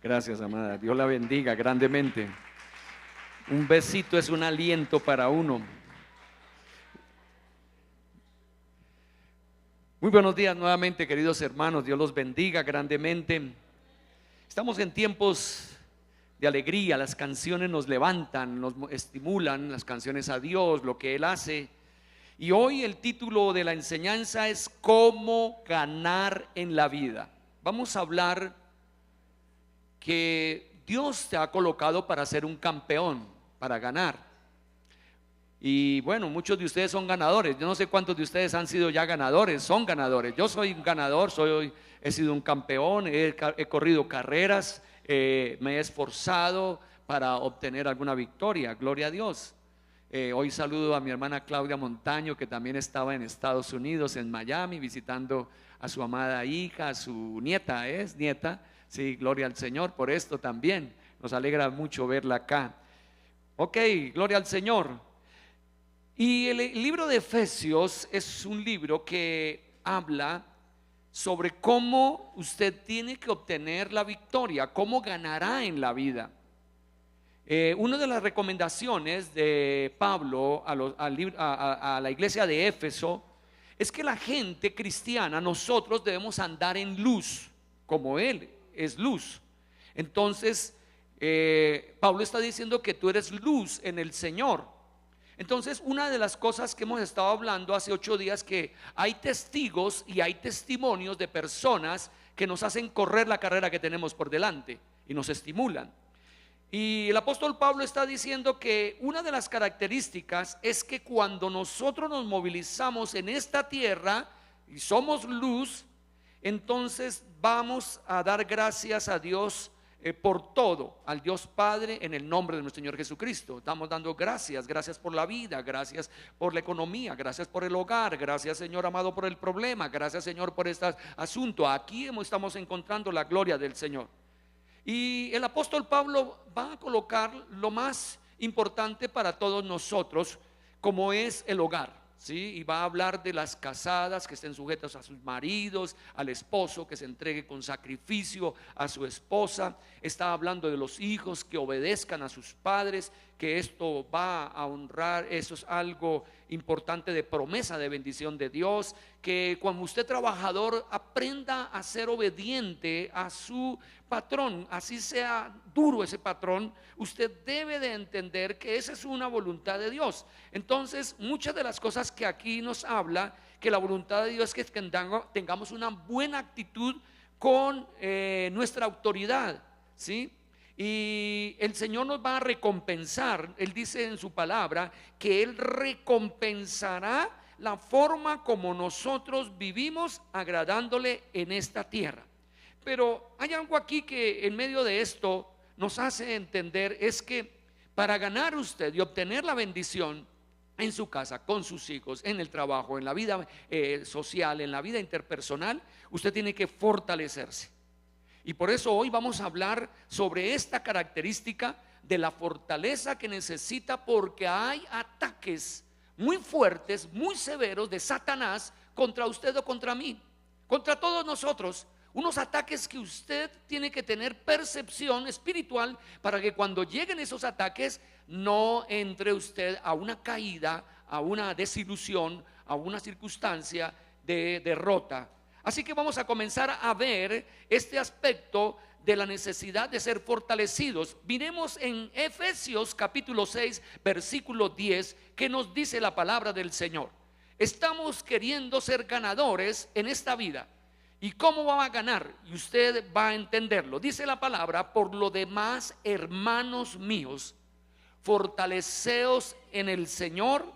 Gracias, amada. Dios la bendiga grandemente. Un besito es un aliento para uno. Muy buenos días nuevamente, queridos hermanos. Dios los bendiga grandemente. Estamos en tiempos de alegría. Las canciones nos levantan, nos estimulan, las canciones a Dios, lo que Él hace. Y hoy el título de la enseñanza es ¿Cómo ganar en la vida? Vamos a hablar que Dios te ha colocado para ser un campeón, para ganar. Y bueno, muchos de ustedes son ganadores. Yo no sé cuántos de ustedes han sido ya ganadores, son ganadores. Yo soy un ganador, he sido un campeón, he corrido carreras, me he esforzado para obtener alguna victoria, gloria a Dios. Hoy saludo a mi hermana Claudia Montaño, que también estaba en Estados Unidos, en Miami, visitando a su amada hija, a su nieta, ¿es nieta? Sí, gloria al Señor por esto también. Nos alegra mucho verla acá. Ok, gloria al Señor. Y el libro de Efesios es un libro que habla sobre cómo usted tiene que obtener la victoria, cómo ganará en la vida. Una de las recomendaciones de Pablo a la iglesia de Éfeso es que la gente cristiana, nosotros debemos andar en luz, como Él es luz. Entonces, Pablo está diciendo que tú eres luz en el Señor. Entonces, una de las cosas que hemos estado hablando hace 8 días, que hay testigos y hay testimonios de personas que nos hacen correr la carrera que tenemos por delante y nos estimulan. Y el apóstol Pablo está diciendo que una de las características es que cuando nosotros nos movilizamos en esta tierra y somos luz, entonces vamos a dar gracias a Dios por todo, al Dios Padre, en el nombre de nuestro Señor Jesucristo. Estamos dando gracias por la vida, gracias por la economía, gracias por el hogar, gracias, Señor amado, por el problema, gracias, Señor, por este asunto. Aquí estamos encontrando la gloria del Señor. Y el apóstol Pablo va a colocar lo más importante para todos nosotros, como es el hogar. ¿Sí? Y va a hablar de las casadas que estén sujetas a sus maridos, al esposo que se entregue con sacrificio a su esposa. Está hablando de los hijos que obedezcan a sus padres, que esto va a honrar, eso es algo importante, de promesa de bendición de Dios. Que cuando usted trabajador aprenda a ser obediente a su patrón, así sea duro ese patrón, usted debe de entender que esa es una voluntad de Dios. Entonces, muchas de las cosas que aquí nos habla, que la voluntad de Dios es que tengamos una buena actitud con nuestra autoridad, ¿sí? Y el Señor nos va a recompensar. Él dice en su palabra que Él recompensará la forma como nosotros vivimos agradándole en esta tierra. Pero hay algo aquí que en medio de esto nos hace entender, es que para ganar usted y obtener la bendición en su casa, con sus hijos, en el trabajo, en la vida social, en la vida interpersonal, usted tiene que fortalecerse. Y por eso hoy vamos a hablar sobre esta característica de la fortaleza que necesita, porque hay ataques muy fuertes, muy severos de Satanás contra usted o contra mí, contra todos nosotros. Unos ataques que usted tiene que tener percepción espiritual para que cuando lleguen esos ataques no entre usted a una caída, a una desilusión, a una circunstancia de derrota. Así que vamos a comenzar a ver este aspecto de la necesidad de ser fortalecidos. Miremos en Efesios capítulo 6 versículo 10, que nos dice la palabra del Señor. Estamos queriendo ser ganadores en esta vida. ¿Y cómo va a ganar? Y usted va a entenderlo. Dice la palabra: por lo demás, hermanos míos, fortaleceos en el Señor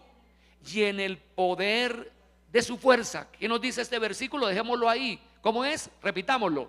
y en el poder de su fuerza. ¿Qué nos dice este versículo? Dejémoslo ahí. ¿Cómo es? Repitámoslo.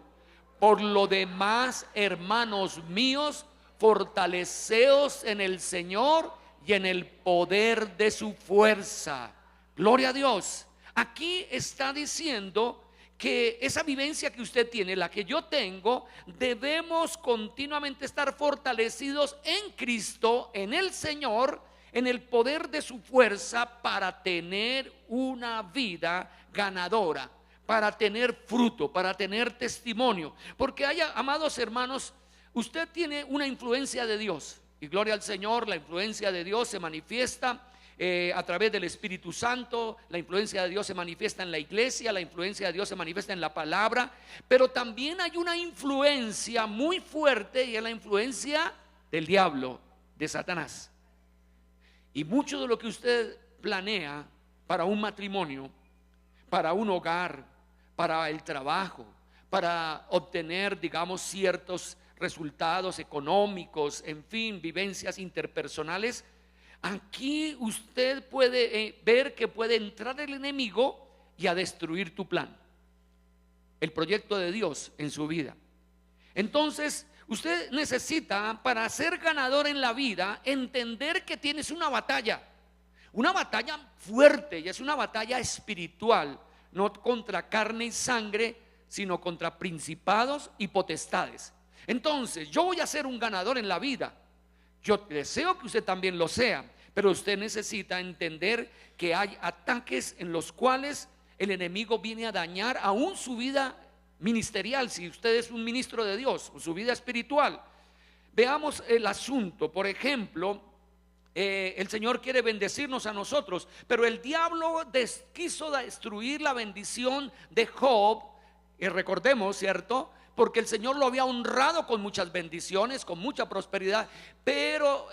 Por lo demás, hermanos míos, fortaleceos en el Señor y en el poder de su fuerza. Gloria a Dios. Aquí está diciendo que esa vivencia que usted tiene, la que yo tengo, debemos continuamente estar fortalecidos en Cristo, en el Señor, en el poder de su fuerza, para tener una vida ganadora, para tener fruto, para tener testimonio. Porque hay, amados hermanos, usted tiene una influencia de Dios. Y gloria al Señor, la influencia de Dios se manifiesta a través del Espíritu Santo. La influencia de Dios se manifiesta en la iglesia, la influencia de Dios se manifiesta en la palabra. Pero también hay una influencia muy fuerte, y es la influencia del diablo, de Satanás. Y mucho de lo que usted planea para un matrimonio, para un hogar, para el trabajo, para obtener, digamos, ciertos resultados económicos, en fin, vivencias interpersonales, aquí usted puede ver que puede entrar el enemigo y a destruir tu plan, el proyecto de Dios en su vida. Entonces, usted necesita, para ser ganador en la vida, entender que tienes una batalla fuerte, y es una batalla espiritual, no contra carne y sangre, sino contra principados y potestades. Entonces, yo voy a ser un ganador en la vida. Yo deseo que usted también lo sea, pero usted necesita entender que hay ataques en los cuales el enemigo viene a dañar aún su vida ministerial, si usted es un ministro de Dios, o su vida espiritual. Veamos el asunto. Por ejemplo, el Señor quiere bendecirnos a nosotros, pero el diablo quiso destruir la bendición de Job. Y recordemos, ¿cierto? Porque el Señor lo había honrado con muchas bendiciones, con mucha prosperidad, pero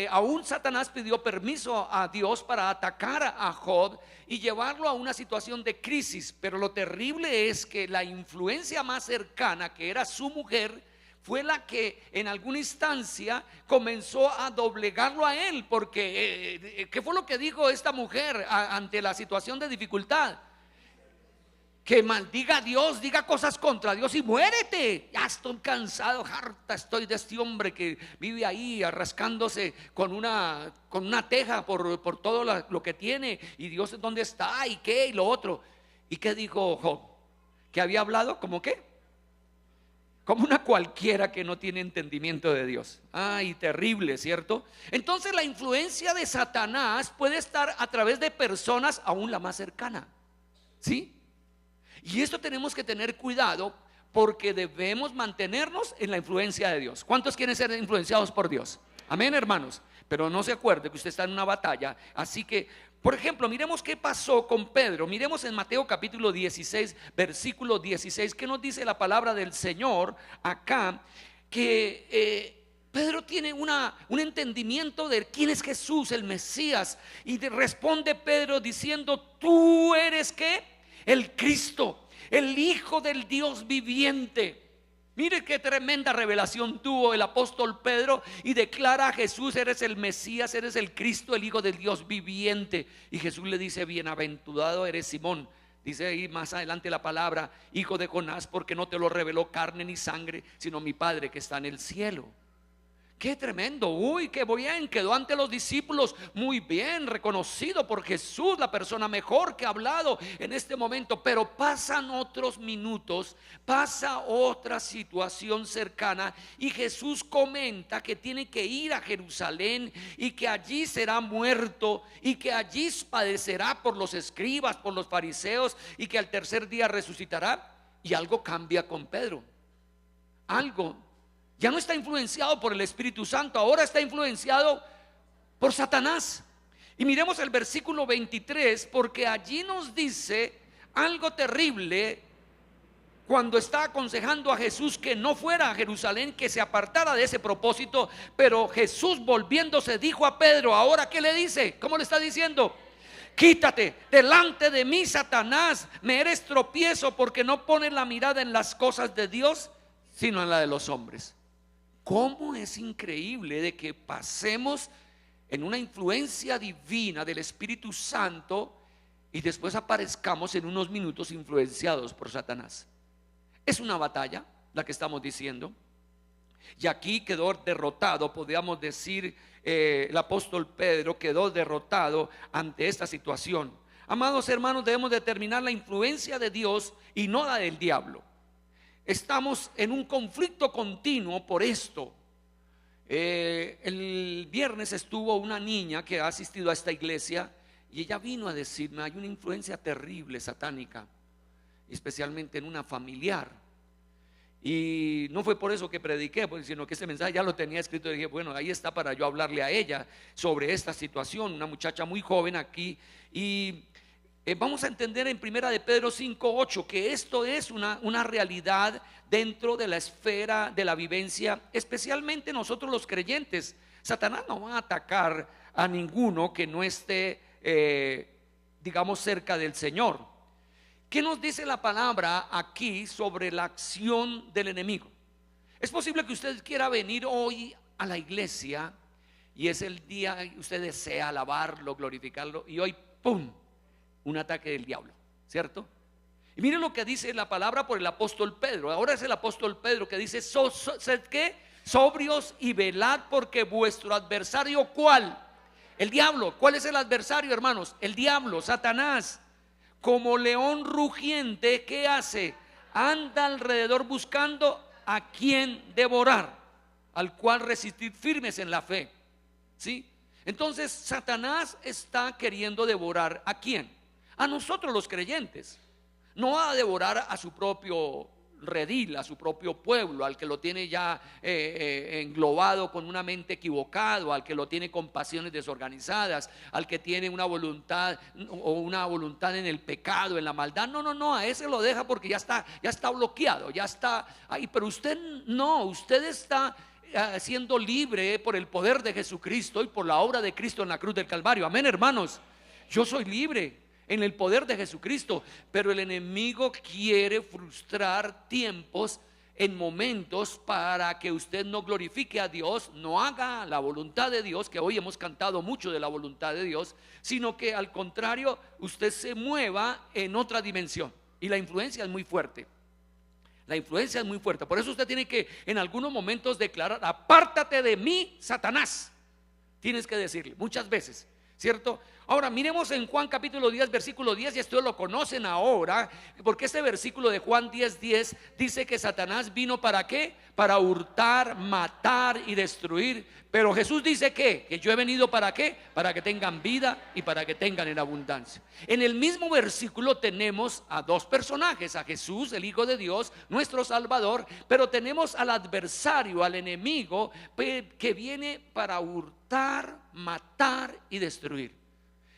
aún Satanás pidió permiso a Dios para atacar a Job y llevarlo a una situación de crisis. Pero lo terrible es que la influencia más cercana, que era su mujer, fue la que en alguna instancia comenzó a doblegarlo a él. Porque ¿qué fue lo que dijo esta mujer ante la situación de dificultad? Que maldiga a Dios, diga cosas contra Dios y muérete. Ya estoy cansado, harta estoy de este hombre que vive ahí rascándose con una teja por todo lo que tiene. Y Dios, ¿dónde está? ¿Y qué? Y lo otro. ¿Y qué dijo Job? Que había hablado como qué, como una cualquiera que no tiene entendimiento de Dios. Ay, terrible, ¿cierto? Entonces la influencia de Satanás puede estar a través de personas, aún la más cercana, ¿sí? Y esto tenemos que tener cuidado, porque debemos mantenernos en la influencia de Dios. ¿Cuántos quieren ser influenciados por Dios? Amén, hermanos. Pero no se acuerde que usted está en una batalla. Así que, por ejemplo, miremos qué pasó con Pedro. Miremos en Mateo capítulo 16, versículo 16, que nos dice la palabra del Señor acá, que Pedro tiene un entendimiento de quién es Jesús, el Mesías. Y responde Pedro diciendo: tú eres ¿qué? El Cristo, el Hijo del Dios viviente. Mire qué tremenda revelación tuvo el apóstol Pedro, y declara a Jesús: eres el Mesías, eres el Cristo, el Hijo del Dios viviente. Y Jesús le dice: bienaventurado eres Simón. Dice ahí más adelante la palabra: hijo de Jonás, porque no te lo reveló carne ni sangre, sino mi Padre que está en el cielo. Qué tremendo. Uy, qué bien, quedó ante los discípulos muy bien, reconocido por Jesús, la persona mejor que ha hablado en este momento. Pero pasan otros minutos, pasa otra situación cercana, y Jesús comenta que tiene que ir a Jerusalén, y que allí será muerto, y que allí padecerá por los escribas, por los fariseos, y que al tercer día resucitará. Y algo cambia con Pedro. Algo. Ya no está influenciado por el Espíritu Santo, ahora está influenciado por Satanás. Y miremos el versículo 23, porque allí nos dice algo terrible cuando está aconsejando a Jesús que no fuera a Jerusalén, que se apartara de ese propósito. Pero Jesús, volviéndose, dijo a Pedro: ahora ¿qué le dice? ¿Cómo le está diciendo? Quítate delante de mí, Satanás, me eres tropiezo, porque no pones la mirada en las cosas de Dios, sino en la de los hombres. ¿Cómo es increíble de que pasemos en una influencia divina del Espíritu Santo y después aparezcamos en unos minutos influenciados por Satanás? Es una batalla la que estamos diciendo. Y aquí quedó derrotado, podríamos decir, el apóstol Pedro quedó derrotado ante esta situación. Amados hermanos, debemos determinar la influencia de Dios y no la del diablo. Estamos en un conflicto continuo por esto. El viernes estuvo una niña que ha asistido a esta iglesia, y ella vino a decirme: hay una influencia terrible satánica, especialmente en una familiar. Y no fue por eso que prediqué, sino que ese mensaje ya lo tenía escrito. Y dije, bueno, ahí está para yo hablarle a ella sobre esta situación, una muchacha muy joven aquí. Y vamos a entender en primera de Pedro 5:8 que esto es una realidad dentro de la esfera de la vivencia, especialmente nosotros los creyentes. Satanás no va a atacar a ninguno que no esté, digamos, cerca del Señor. ¿Qué nos dice la palabra aquí sobre la acción del enemigo? Es posible que usted quiera venir hoy a la iglesia y es el día que usted desea alabarlo, glorificarlo, y hoy, ¡pum!, un ataque del diablo, ¿cierto? Y miren lo que dice la palabra por el apóstol Pedro. Ahora es el apóstol Pedro que dice: sed ¿qué? Sobrios y velad, porque vuestro adversario, ¿cuál? El diablo. ¿Cuál es el adversario, hermanos? El diablo, Satanás, como león rugiente, ¿qué hace? Anda alrededor buscando a quien devorar, al cual resistir firmes en la fe. ¿Sí? Entonces Satanás está queriendo devorar ¿a quién? A nosotros los creyentes. No va a devorar a su propio redil, a su propio pueblo, al que lo tiene ya englobado con una mente equivocada, al que lo tiene con pasiones desorganizadas, al que tiene una voluntad en el pecado, en la maldad. No, a ese lo deja porque ya está bloqueado, ya está ahí. Pero usted no, usted está siendo libre por el poder de Jesucristo y por la obra de Cristo en la cruz del Calvario. Amén, hermanos. Yo soy libre en el poder de Jesucristo, pero el enemigo quiere frustrar tiempos en momentos para que usted no glorifique a Dios, no haga la voluntad de Dios, que hoy hemos cantado mucho de la voluntad de Dios, sino que al contrario usted se mueva en otra dimensión. Y la influencia es muy fuerte. La influencia es muy fuerte. Por eso usted tiene que en algunos momentos declarar: apártate de mí, Satanás. Tienes que decirle muchas veces, ¿cierto? Ahora miremos en Juan capítulo 10 versículo 10, y ustedes lo conocen ahora, porque este versículo de Juan 10:10 dice que Satanás vino ¿para qué? Para hurtar, matar y destruir. Pero Jesús dice que yo he venido ¿para qué? Para que tengan vida y para que tengan en abundancia. En el mismo versículo tenemos a dos personajes: a Jesús, el Hijo de Dios, nuestro Salvador, pero tenemos al adversario, al enemigo, que viene para hurtar, matar y destruir.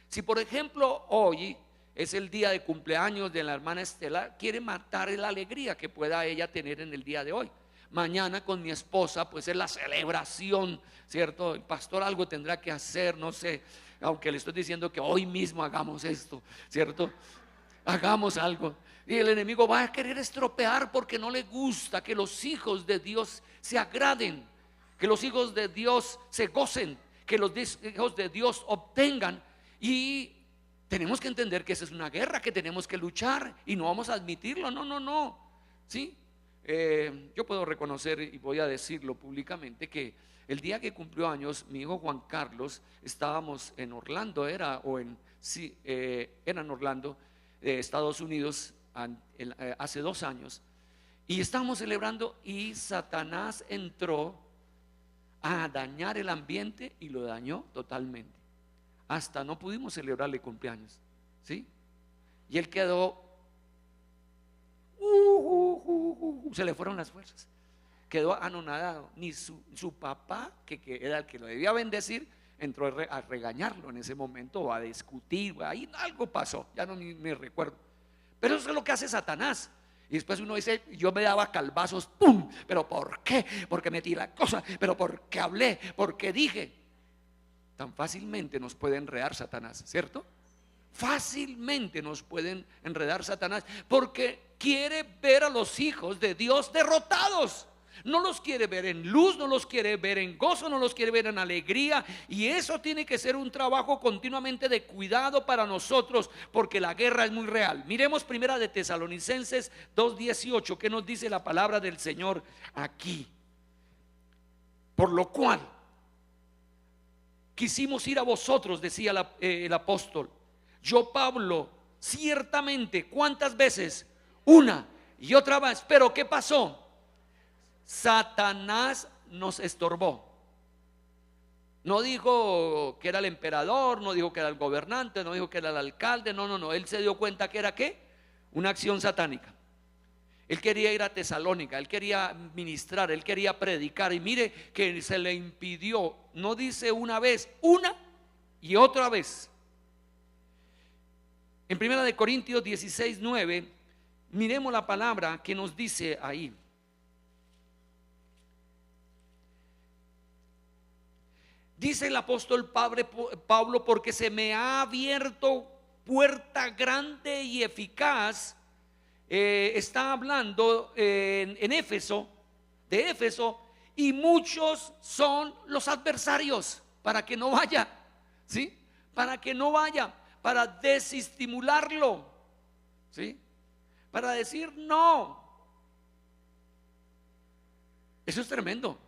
Si por ejemplo hoy es el día de cumpleaños de la hermana Estela, quiere matar la alegría que pueda ella tener en el día de hoy. Mañana con mi esposa pues es la celebración, ¿cierto? El pastor algo tendrá que hacer, no sé, aunque le estoy diciendo que hoy mismo hagamos esto, ¿cierto? Hagamos algo. Y el enemigo va a querer estropear porque no le gusta que los hijos de Dios se agraden, que los hijos de Dios se gocen, que los hijos de Dios obtengan. Y tenemos que entender que esa es una guerra que tenemos que luchar y no vamos a admitirlo. No. ¿Sí? Yo puedo reconocer y voy a decirlo públicamente que el día que cumplió años mi hijo Juan Carlos, estábamos en Orlando, era en Orlando, Estados Unidos, hace 2 años, y estábamos celebrando y Satanás entró a dañar el ambiente y lo dañó totalmente. Hasta no pudimos celebrarle cumpleaños, ¿sí? Y él quedó, se le fueron las fuerzas, quedó anonadado. Ni su papá, que era el que lo debía bendecir, entró a regañarlo en ese momento, o a discutir. Ahí algo pasó, ya no me recuerdo. Pero eso es lo que hace Satanás. Y después uno dice: yo me daba calvazos, ¡pum! ¿Pero por qué? Porque metí la cosa, pero porque hablé, porque dije. Tan fácilmente nos puede enredar Satanás, ¿cierto? Fácilmente nos pueden enredar Satanás, porque quiere ver a los hijos de Dios derrotados. No los quiere ver en luz, no los quiere ver en gozo, no los quiere ver en alegría. Y eso tiene que ser un trabajo continuamente de cuidado para nosotros, porque la guerra es muy real. Miremos primera de Tesalonicenses 2:18, que nos dice la palabra del Señor aquí. Por lo cual quisimos ir a vosotros, decía el apóstol. Yo, Pablo, ciertamente, ¿cuántas veces? Una y otra vez. Pero ¿qué pasó? Satanás nos estorbó. No dijo que era el emperador, no dijo que era el gobernante, no dijo que era el alcalde. No. Él se dio cuenta que era ¿qué? Una acción satánica. Él quería ir a Tesalónica, él quería ministrar, él quería predicar, y mire que se le impidió. No dice una vez, una y otra vez. En 1 Corintios 16:9, miremos la palabra que nos dice ahí. Dice el apóstol Pablo: porque se me ha abierto puerta grande y eficaz. Está hablando en Éfeso, de Éfeso, y muchos son los adversarios, para que no vaya, ¿sí? Para que no vaya, para desestimularlo, ¿sí? Para decir no. Eso es tremendo.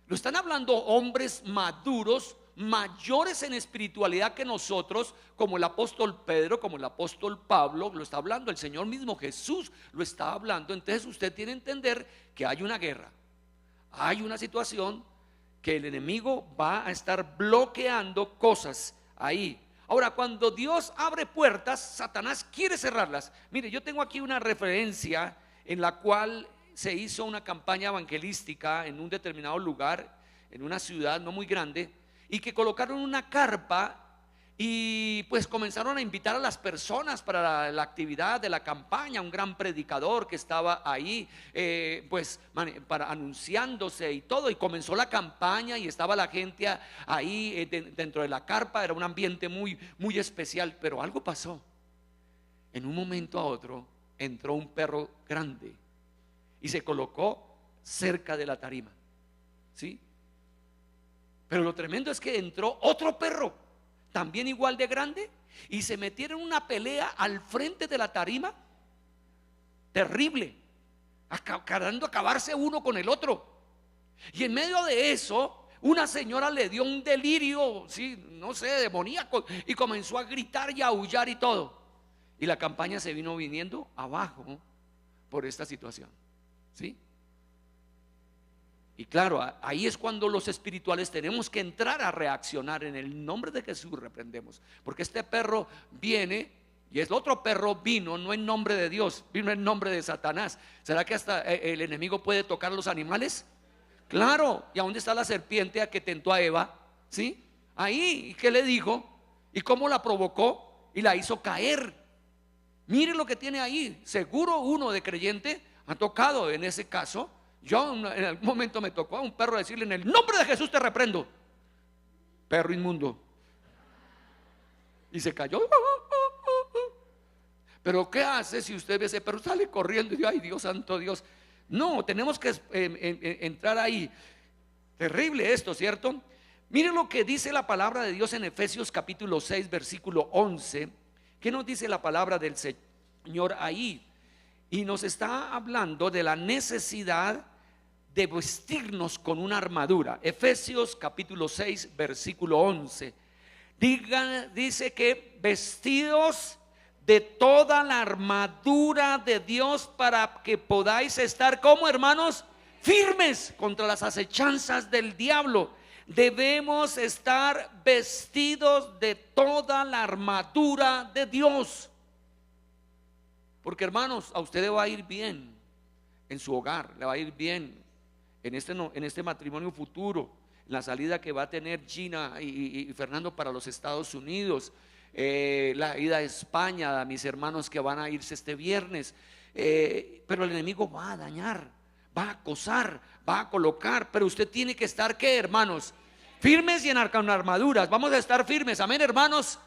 Lo están hablando hombres maduros, mayores en espiritualidad que nosotros, como el apóstol Pedro, como el apóstol Pablo. Lo está hablando el Señor mismo, Jesús lo está hablando. Entonces usted tiene que entender que hay una guerra, hay una situación que el enemigo va a estar bloqueando cosas ahí. Ahora, cuando Dios abre puertas, Satanás quiere cerrarlas. Mire, yo tengo aquí una referencia en la cual se hizo una campaña evangelística en un determinado lugar, en una ciudad no muy grande, y que colocaron una carpa y pues comenzaron a invitar a las personas para la actividad de la campaña. Un gran predicador que estaba ahí pues para anunciándose y todo, y comenzó la campaña y estaba la gente ahí dentro de la carpa. Era un ambiente muy, muy especial, pero algo pasó. En un momento a otro entró un perro grande y se colocó cerca de la tarima, ¿sí? Pero lo tremendo es que entró otro perro, también igual de grande, y se metieron en una pelea al frente de la tarima, terrible, queriendo acabarse uno con el otro. Y en medio de eso, una señora le dio un delirio, ¿sí? No sé, demoníaco, y comenzó a gritar y a aullar y todo. Y la campaña se viniendo abajo por esta situación, ¿sí? Y claro, ahí es cuando los espirituales tenemos que entrar a reaccionar. En el nombre de Jesús reprendemos, porque este perro viene, y el otro perro vino no en nombre de Dios, vino en nombre de Satanás. ¿Será que hasta el enemigo puede tocar a los animales? Claro. ¿Y a dónde está la serpiente a que tentó a Eva? ¿Sí? Ahí. ¿Y qué le dijo? ¿Y cómo la provocó? Y la hizo caer. Mire lo que tiene ahí. Seguro uno de creyente ha tocado en ese caso. Yo en algún momento me tocó a un perro decirle: en el nombre de Jesús te reprendo, perro inmundo. Y se cayó. Pero ¿qué hace si usted ve ese perro? Sale corriendo y dice: ay, Dios santo, Dios. No, tenemos que entrar ahí. Terrible esto, ¿cierto? Miren lo que dice la palabra de Dios en Efesios capítulo 6 versículo 11. ¿Qué nos dice la palabra del Señor ahí? Y nos está hablando de la necesidad de vestirnos con una armadura. Efesios capítulo 6 versículo 11. Dice que vestidos de toda la armadura de Dios, para que podáis estar, como hermanos, firmes contra las acechanzas del diablo. Debemos estar vestidos de toda la armadura de Dios. Porque hermanos, a usted le va a ir bien en su hogar, le va a ir bien en este matrimonio futuro, en la salida que va a tener Gina y Fernando para los Estados Unidos, la ida a España, a mis hermanos que van a irse este viernes. Pero el enemigo va a dañar, va a acosar, va a colocar. Pero usted tiene que estar, ¿qué, hermanos? Firmes y con armaduras. Vamos a estar firmes, amén, hermanos.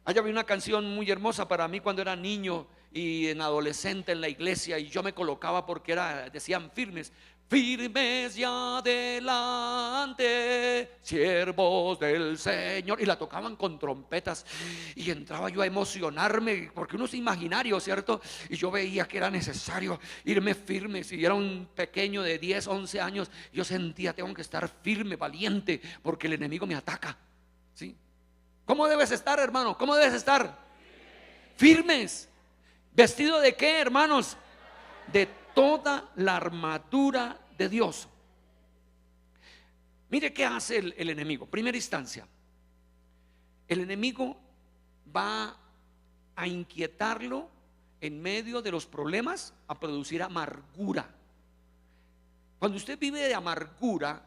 Allá había una canción muy hermosa para mí cuando era niño y en adolescente en la iglesia, y yo me colocaba porque decían firmes. Firmes y adelante, siervos del Señor. Y la tocaban con trompetas y entraba yo a emocionarme, porque uno es imaginario, ¿cierto? Y yo veía que era necesario irme firme. Si era un pequeño de 10, 11 años, yo sentía: tengo que estar firme, valiente, porque el enemigo me ataca, ¿sí? ¿Cómo debes estar, hermano? ¿Cómo debes estar? Firmes. ¿Vestido de qué, hermanos? De toda la armadura de Dios. Mire qué hace el enemigo. Primera instancia, el enemigo va a inquietarlo en medio de los problemas a producir amargura. Cuando usted vive de amargura,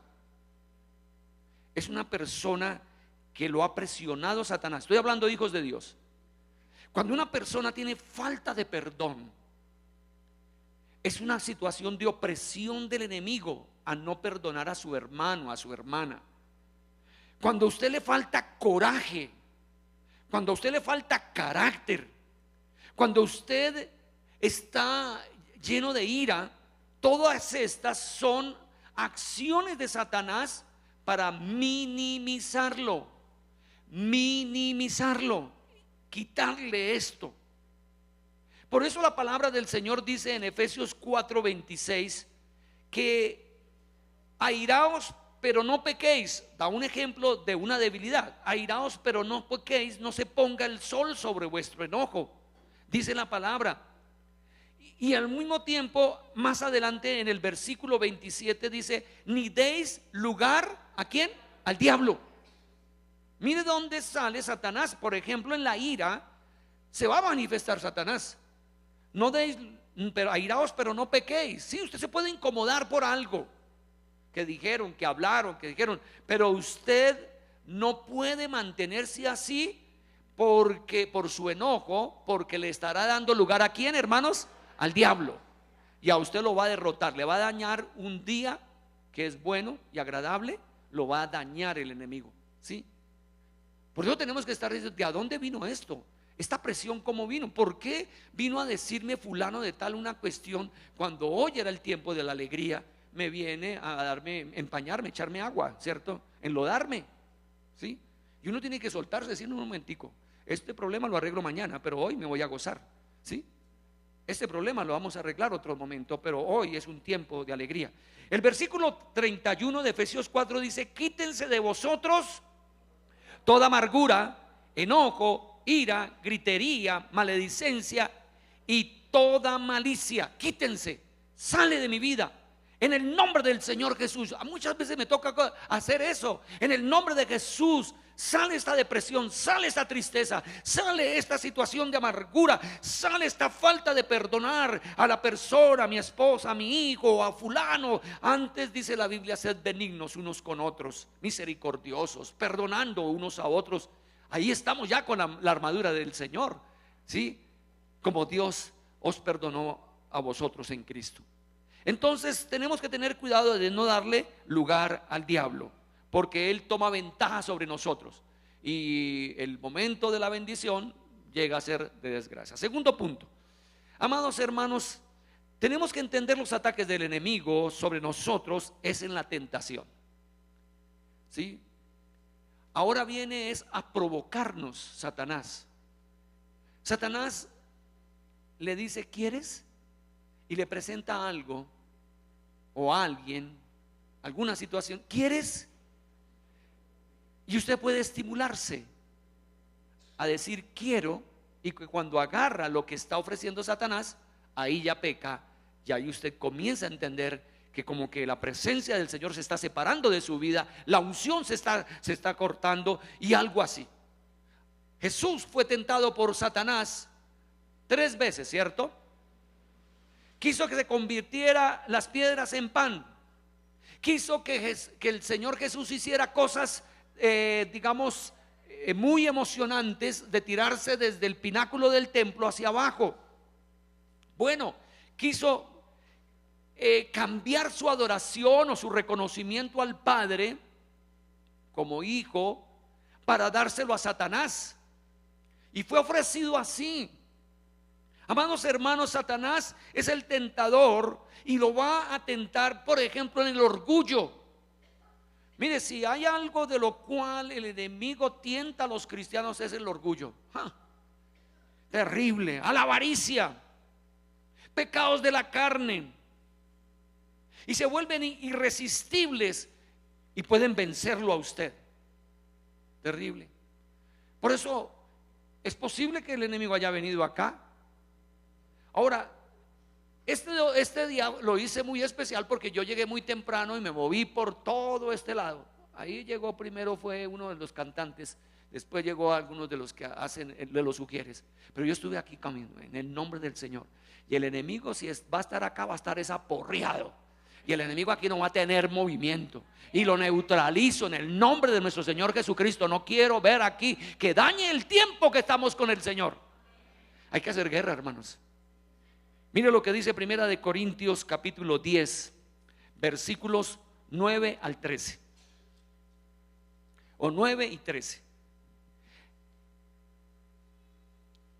es una persona que lo ha presionado Satanás. Estoy hablando de hijos de Dios. Cuando una persona tiene falta de perdón, es una situación de opresión del enemigo a no perdonar a su hermano, a su hermana. Cuando a usted le falta coraje, cuando a usted le falta carácter, cuando usted está lleno de ira, todas estas son acciones de Satanás para minimizarlo, quitarle esto. Por eso la palabra del Señor dice en Efesios 4:26 que airaos pero no pequéis. Da un ejemplo de una debilidad. Airaos pero no pequéis, no se ponga el sol sobre vuestro enojo, dice la palabra. Y al mismo tiempo, más adelante en el versículo 27 dice: ni deis lugar ¿a quién? Al diablo. Mire dónde sale Satanás. Por ejemplo, en la ira se va a manifestar Satanás. No deis, pero airaos pero no pequéis. Sí, usted se puede incomodar por algo que dijeron, que hablaron, que dijeron, pero usted no puede mantenerse así porque por su enojo, porque le estará dando lugar ¿a quién, hermanos? Al diablo. Y a usted lo va a derrotar, le va a dañar un día que es bueno y agradable, lo va a dañar el enemigo, ¿sí? Por eso tenemos que estar diciendo: ¿de a dónde vino esto? Esta presión, ¿cómo vino? ¿Por qué vino a decirme fulano de tal una cuestión cuando hoy era el tiempo de la alegría? Me viene a darme, empañarme, echarme agua, ¿cierto? Enlodarme, ¿sí? Y uno tiene que soltarse, decir: un momentico, este problema lo arreglo mañana, pero hoy me voy a gozar, ¿sí? Este problema lo vamos a arreglar otro momento, pero hoy es un tiempo de alegría. El versículo 31 de Efesios 4 dice: quítense de vosotros toda amargura, enojo, ira, gritería, maledicencia y toda malicia. Quítense, sale de mi vida en el nombre del Señor Jesús. Muchas veces me toca hacer eso. En el nombre de Jesús sale esta depresión, sale esta tristeza, sale esta situación de amargura, sale esta falta de perdonar a la persona, a mi esposa, a mi hijo, a fulano. Antes dice la Biblia: sed benignos unos con otros, misericordiosos, perdonando unos a otros. Ahí estamos ya con la armadura del Señor, ¿sí? Como Dios os perdonó a vosotros en Cristo. Entonces tenemos que tener cuidado de no darle lugar al diablo, porque él toma ventaja sobre nosotros y el momento de la bendición llega a ser de desgracia. Segundo punto, amados hermanos, tenemos que entender los ataques del enemigo sobre nosotros es en la tentación, ¿sí? Ahora viene es a provocarnos Satanás. Satanás le dice: ¿quieres? Y le presenta algo o a alguien, alguna situación. ¿Quieres? Y usted puede estimularse a decir quiero, y que cuando agarra lo que está ofreciendo Satanás, ahí ya peca, y ahí usted comienza a entender que como que la presencia del Señor se está separando de su vida, la unción se está cortando y algo así. Jesús fue tentado por Satanás 3 veces, ¿cierto? Quiso que se convirtiera las piedras en pan. Quiso que el Señor Jesús hiciera cosas muy emocionantes, de tirarse desde el pináculo del templo hacia abajo. Bueno, quiso cambiar su adoración o su reconocimiento al Padre como hijo para dárselo a Satanás, y fue ofrecido así. Amados hermanos, Satanás es el tentador y lo va a tentar, por ejemplo, en el orgullo. Mire, si hay algo de lo cual el enemigo tienta a los cristianos es el orgullo. Terrible. A la avaricia, pecados de la carne, y se vuelven irresistibles y pueden vencerlo a usted. Terrible. Por eso es posible que el enemigo haya venido acá. Ahora, este día lo hice muy especial porque yo llegué muy temprano y me moví por todo este lado. Ahí llegó primero, fue uno de los cantantes Después llegó algunos de los que hacen, de los sugieres. Pero yo estuve aquí caminando en el nombre del Señor. Y el enemigo, si va a estar acá, va a estar aporreado. Y el enemigo aquí no va a tener movimiento. Y lo neutralizo en el nombre de nuestro Señor Jesucristo. No quiero ver aquí que dañe el tiempo que estamos con el Señor. Hay que hacer guerra, hermanos. Mire lo que dice Primera de Corintios capítulo 10, versículos 9 al 13. O 9 y 13.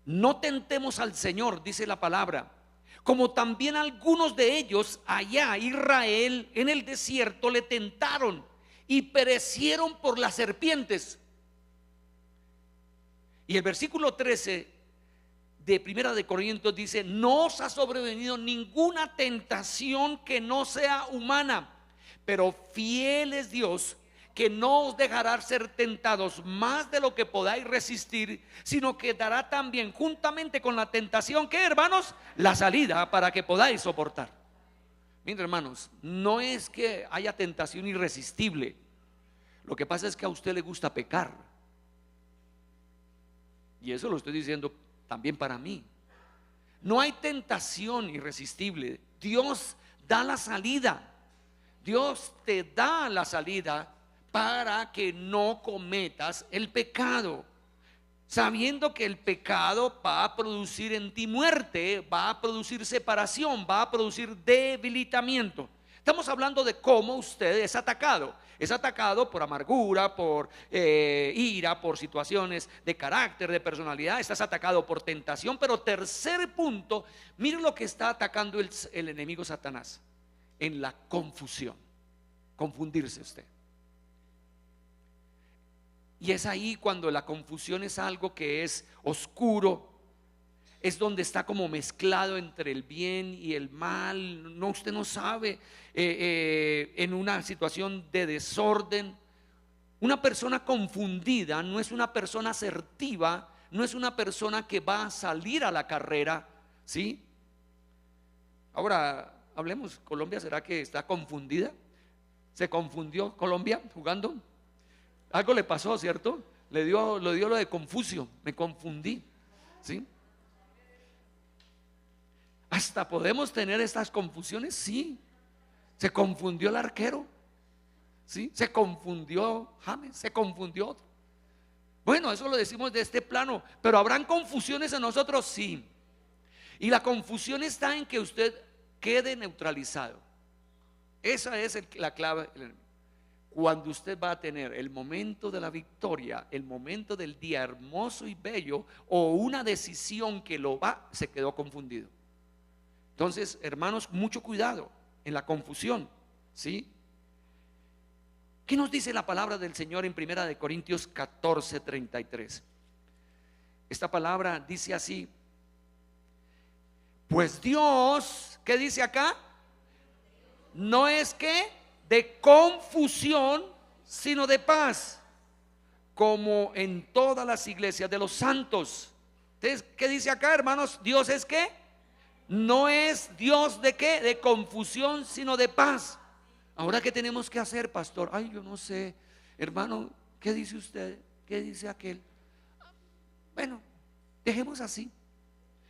No tentemos al Señor, dice la palabra, como también algunos de ellos allá, Israel, en el desierto le tentaron y perecieron por las serpientes. Y el versículo 13 de Primera de Corintios dice: no os ha sobrevenido ninguna tentación que no sea humana, pero fiel es Dios, que no os dejará ser tentados más de lo que podáis resistir, sino que dará también juntamente con la tentación, ¿qué, hermanos? La salida para que podáis soportar. Miren, hermanos, no es que haya tentación irresistible. Lo que pasa es que a usted le gusta pecar. Y eso lo estoy diciendo también para mí. No hay tentación irresistible. Dios da la salida. Dios te da la salida para que no cometas el pecado, sabiendo que el pecado va a producir en ti muerte, va a producir separación, va a producir debilitamiento. Estamos hablando de cómo usted es atacado. Es atacado por amargura, por ira, por situaciones de carácter, de personalidad. Estás atacado por tentación. Pero tercer punto, miren lo que está atacando el enemigo Satanás: en la confusión. Confundirse usted. Y es ahí cuando la confusión es algo que es oscuro, es donde está como mezclado entre el bien y el mal. No, usted no sabe, en una situación de desorden. Una persona confundida no es una persona asertiva, no es una persona que va a salir a la carrera, ¿sí? Ahora hablemos, ¿Colombia será que está confundida? ¿Se confundió Colombia jugando? Algo le pasó, ¿cierto? Le dio lo de Confucio, me confundí, ¿sí? Hasta podemos tener estas confusiones, sí. Se confundió el arquero, ¿sí? Se confundió James, se confundió otro. Bueno, eso lo decimos de este plano, pero ¿habrán confusiones en nosotros? Sí. Y la confusión está en que usted quede neutralizado. Esa es la clave. Cuando usted va a tener el momento de la victoria, el momento del día hermoso y bello, o una decisión que se quedó confundido. Entonces, hermanos, mucho cuidado en la confusión, ¿sí? ¿Qué nos dice la palabra del Señor en Primera de Corintios 14, 33? Esta palabra dice así: pues Dios, ¿qué dice acá? No es que de confusión, sino de paz, como en todas las iglesias de los santos. Entonces, ¿qué dice acá, hermanos? Dios es ¿qué? No es Dios de ¿qué? De confusión, sino de paz. Ahora, ¿qué tenemos que hacer, pastor? Ay, yo no sé, hermano, ¿qué dice usted? ¿Qué dice aquel? Bueno, dejemos así.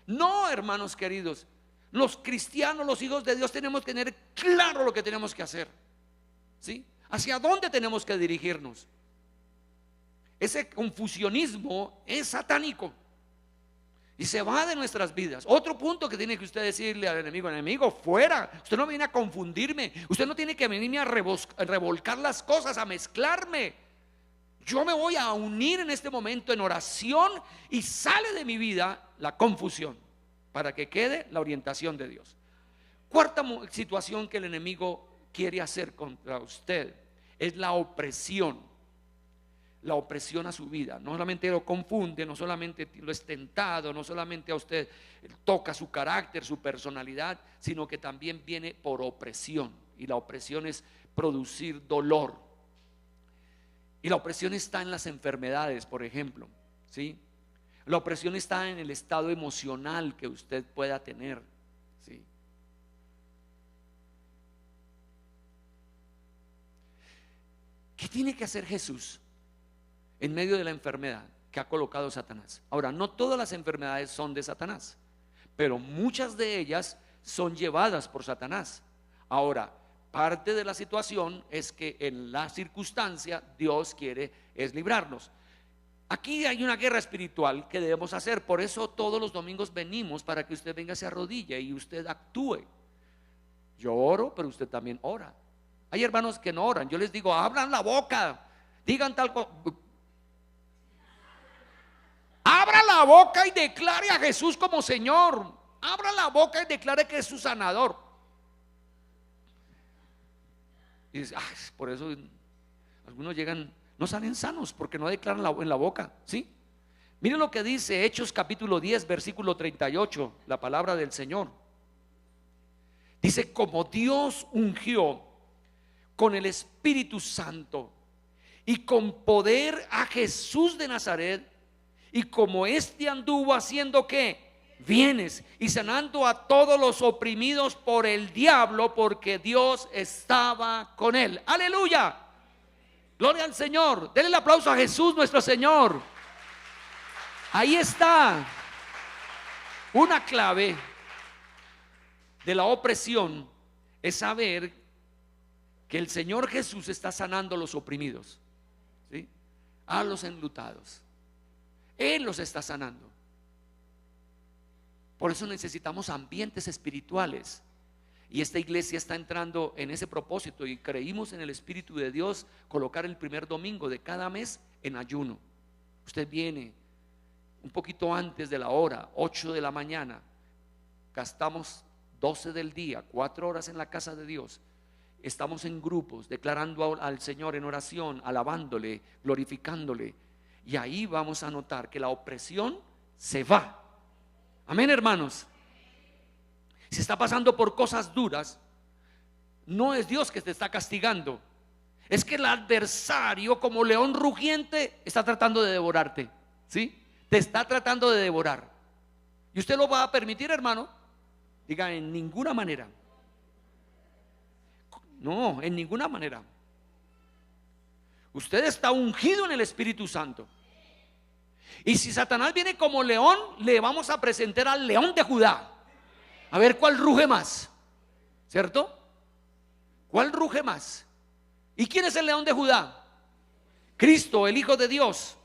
No, hermanos queridos, los cristianos, los hijos de Dios, tenemos que tener claro lo que tenemos que hacer, ¿sí? ¿Hacia dónde tenemos que dirigirnos? Ese confusionismo es satánico y se va de nuestras vidas. Otro punto que tiene que usted decirle al enemigo: enemigo, fuera. Usted no viene a confundirme, usted no tiene que venirme a revolcar las cosas, a mezclarme. Yo me voy a unir en este momento en oración y sale de mi vida la confusión para que quede la orientación de Dios. Cuarta situación que el enemigo quiere hacer contra usted es la opresión. La opresión a su vida. No solamente lo confunde, no solamente lo es tentado, no solamente a usted toca su carácter, su personalidad, sino que también viene por opresión. Y la opresión es producir dolor. Y la opresión está en las enfermedades, por ejemplo, ¿sí? La opresión está en el estado emocional que usted pueda tener, ¿sí? ¿Qué tiene que hacer Jesús? en medio de la enfermedad que ha colocado Satanás. Ahora, no todas las enfermedades son de Satanás, pero muchas de ellas son llevadas por Satanás. Ahora, parte de la situación es que en la circunstancia Dios quiere es librarnos. Aquí hay una guerra espiritual que debemos hacer. Por eso todos los domingos venimos, para que usted venga, se arrodille y usted actúe. Yo oro, pero usted también ora. Hay hermanos que no oran. Yo les digo, abran la boca, digan tal cosa. Abra la boca y declare a Jesús como Señor. Abra la boca y declare que es su sanador. Y dice, por eso algunos llegan, no salen sanos, porque no declaran en la boca, ¿sí? Miren lo que dice Hechos capítulo 10 versículo 38, la palabra del Señor. Dice, como Dios ungió con el Espíritu Santo y con poder a Jesús de Nazaret, y como éste anduvo haciendo ¿qué? Bienes y sanando a todos los oprimidos por el diablo, porque Dios estaba con él. Aleluya, gloria al Señor. Denle el aplauso a Jesús nuestro Señor. Ahí está una clave de la opresión, es saber que el Señor Jesús está sanando a los oprimidos, ¿sí? A los enlutados. Él los está sanando. Por eso necesitamos ambientes espirituales. Y esta iglesia está entrando en ese propósito, y creímos en el Espíritu de Dios colocar el primer domingo de cada mes en ayuno. Usted viene un poquito antes de la hora, 8 de la mañana, gastamos 12 del día, 4 horas en la casa de Dios. Estamos en grupos declarando al Señor en oración, alabándole, glorificándole. Y ahí vamos a notar que la opresión se va. Amén, hermanos. Si está pasando por cosas duras, no es Dios que te está castigando, es que el adversario, como león rugiente, está tratando de devorarte, ¿sí? Te está tratando de devorar. ¿Y usted lo va a permitir, hermano? Diga, en ninguna manera. No, en ninguna manera. Usted está ungido en el Espíritu Santo. Y si Satanás viene como león, le vamos a presentar al león de Judá, a ver cuál ruge más, ¿cierto? ¿Cuál ruge más? ¿Y quién es el león de Judá? Cristo, el Hijo de Dios.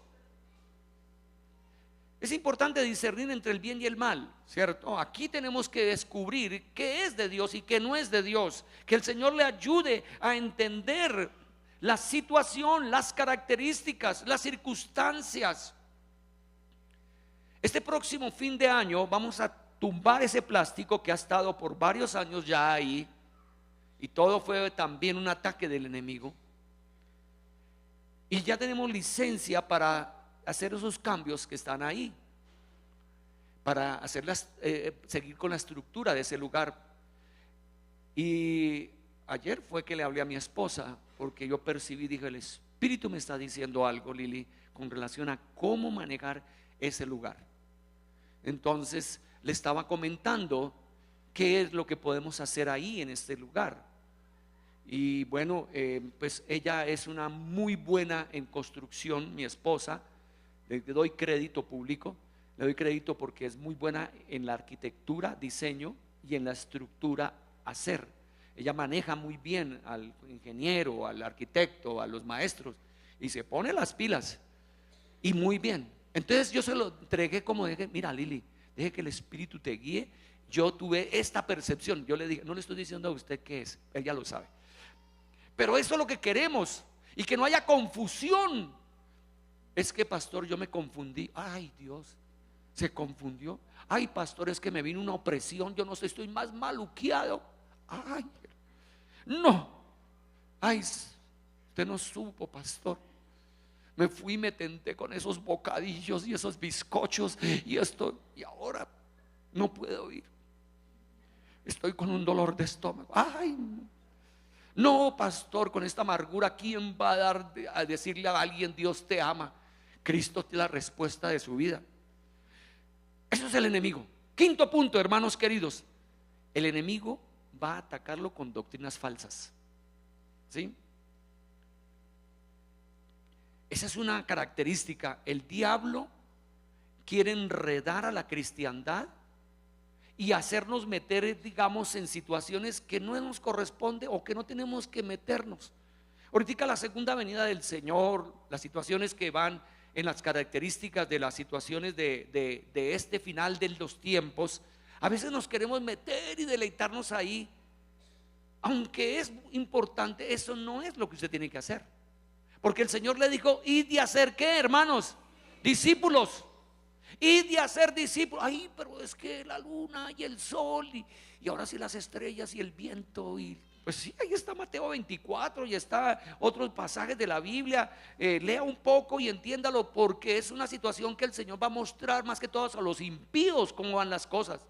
Es importante discernir entre el bien y el mal, ¿cierto? Aquí tenemos que descubrir qué es de Dios y qué no es de Dios. Que el Señor le ayude a entender la situación, las características, las circunstancias. Este próximo fin de año vamos a tumbar ese plástico que ha estado por varios años ya ahí, y todo fue también un ataque del enemigo. Y ya tenemos licencia para hacer esos cambios que están ahí, para hacerlas, seguir con la estructura de ese lugar. Y ayer fue que le hablé a mi esposa, porque yo percibí, dije, el Espíritu me está diciendo algo, Lili, con relación a cómo manejar ese lugar. Entonces le estaba comentando qué es lo que podemos hacer ahí en este lugar. Y bueno, pues ella es una muy buena en construcción, mi esposa. Le doy crédito público, le doy crédito porque es muy buena en la arquitectura, diseño y en la estructura, hacer. Ella maneja muy bien al ingeniero, al arquitecto, a los maestros, y se pone las pilas, y muy bien. Entonces yo se lo entregué como dije, mira, Lili, deje que el Espíritu te guíe. Yo tuve esta percepción. Yo le dije, no le estoy diciendo a usted qué es, ella lo sabe, pero eso es lo que queremos, y que no haya confusión. Es que, pastor, yo me confundí. Ay, Dios, se confundió. Ay, pastor, es que me vino una opresión, yo no sé, estoy más maluqueado. Ay, no. Ay, usted no supo, pastor. Me fui y me tenté con esos bocadillos y esos bizcochos y esto, y ahora no puedo ir. Estoy con un dolor de estómago. Ay, no, pastor, con esta amargura, ¿quién va a dar a decirle a alguien Dios te ama? Cristo es la respuesta de su vida. Eso es el enemigo. Quinto punto, hermanos queridos, el enemigo va a atacarlo con doctrinas falsas, ¿sí? Esa es una característica. El diablo quiere enredar a la cristiandad y hacernos meter, digamos, en situaciones que no nos corresponde o que no tenemos que meternos. Ahorita la segunda venida del Señor, las situaciones que van en las características de las situaciones de este final de los tiempos, a veces nos queremos meter y deleitarnos ahí. Aunque es importante, eso no es lo que usted tiene que hacer. Porque el Señor le dijo: id y hacer, ¿qué, hermanos? Discípulos. Id y hacer discípulos. Ay, pero es que la luna y el sol y ahora sí las estrellas y el viento. Y pues sí, ahí está Mateo 24 y está otros pasajes de la Biblia. Lea un poco y entiéndalo, porque es una situación que el Señor va a mostrar más que todos a los impíos cómo van las cosas.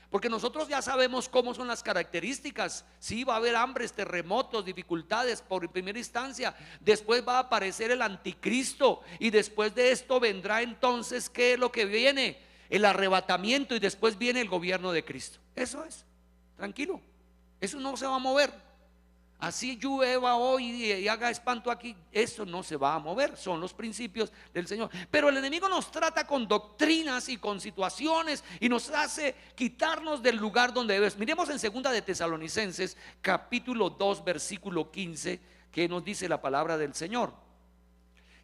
Porque nosotros ya sabemos cómo son las características. Sí, va a haber hambres, terremotos, dificultades por primera instancia. Después va a aparecer el anticristo. Y después de esto vendrá entonces, ¿qué es lo que viene? El arrebatamiento. Y después viene el gobierno de Cristo. Eso es, tranquilo. Eso no se va a mover. Así llueva hoy y haga espanto aquí, eso no se va a mover. Son los principios del Señor. Pero el enemigo nos trata con doctrinas y con situaciones y nos hace quitarnos del lugar donde debes. Miremos en segunda de Tesalonicenses capítulo 2 versículo 15, que nos dice la palabra del Señor.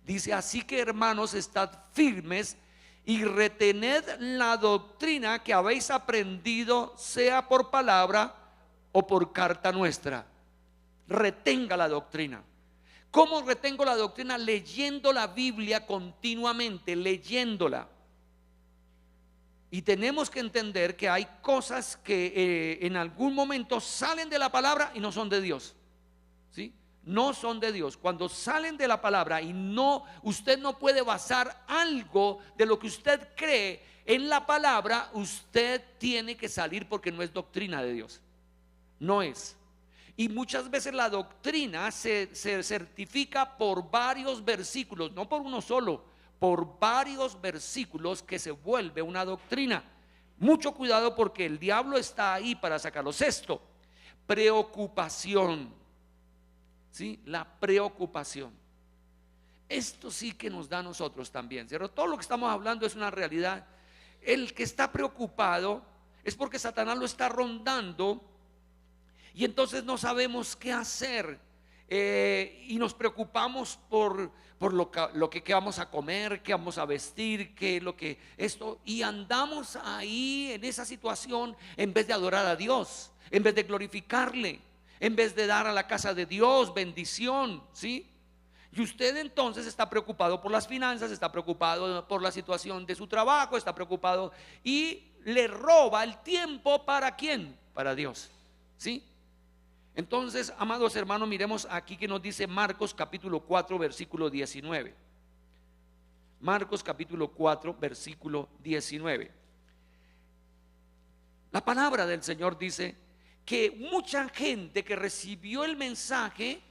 Dice: así que, hermanos, estad firmes y retened la doctrina que habéis aprendido, sea por palabra o por carta nuestra. Retenga la doctrina. ¿Cómo retengo la doctrina? Leyendo la Biblia continuamente, leyéndola. Y tenemos que entender que hay cosas que en algún momento salen de la palabra y no son de Dios. ¿Sí? No son de Dios. Cuando salen de la palabra y no, usted no puede basar algo de lo que usted cree en la palabra, usted tiene que salir, porque no es doctrina de Dios. No es. Y muchas veces la doctrina se certifica por varios versículos, no por uno solo, por varios versículos que se vuelve una doctrina. Mucho cuidado, porque el diablo está ahí para sacarlo. Sexto, preocupación. ¿Sí? La preocupación. Esto sí que nos da a nosotros también, ¿cierto? Todo lo que estamos hablando es una realidad. El que está preocupado es porque Satanás lo está rondando. Y entonces no sabemos qué hacer, y nos preocupamos por lo que vamos a comer, qué vamos a vestir, qué lo que esto, y andamos ahí en esa situación en vez de adorar a Dios, en vez de glorificarle, en vez de dar a la casa de Dios bendición, ¿sí? Y usted entonces está preocupado por las finanzas, está preocupado por la situación de su trabajo, está preocupado y le roba el tiempo. ¿Para quién? Para Dios, ¿sí? Entonces, amados hermanos, miremos aquí que nos dice Marcos capítulo 4 versículo 19. Marcos capítulo 4 versículo 19. La palabra del Señor dice que mucha gente que recibió el mensaje,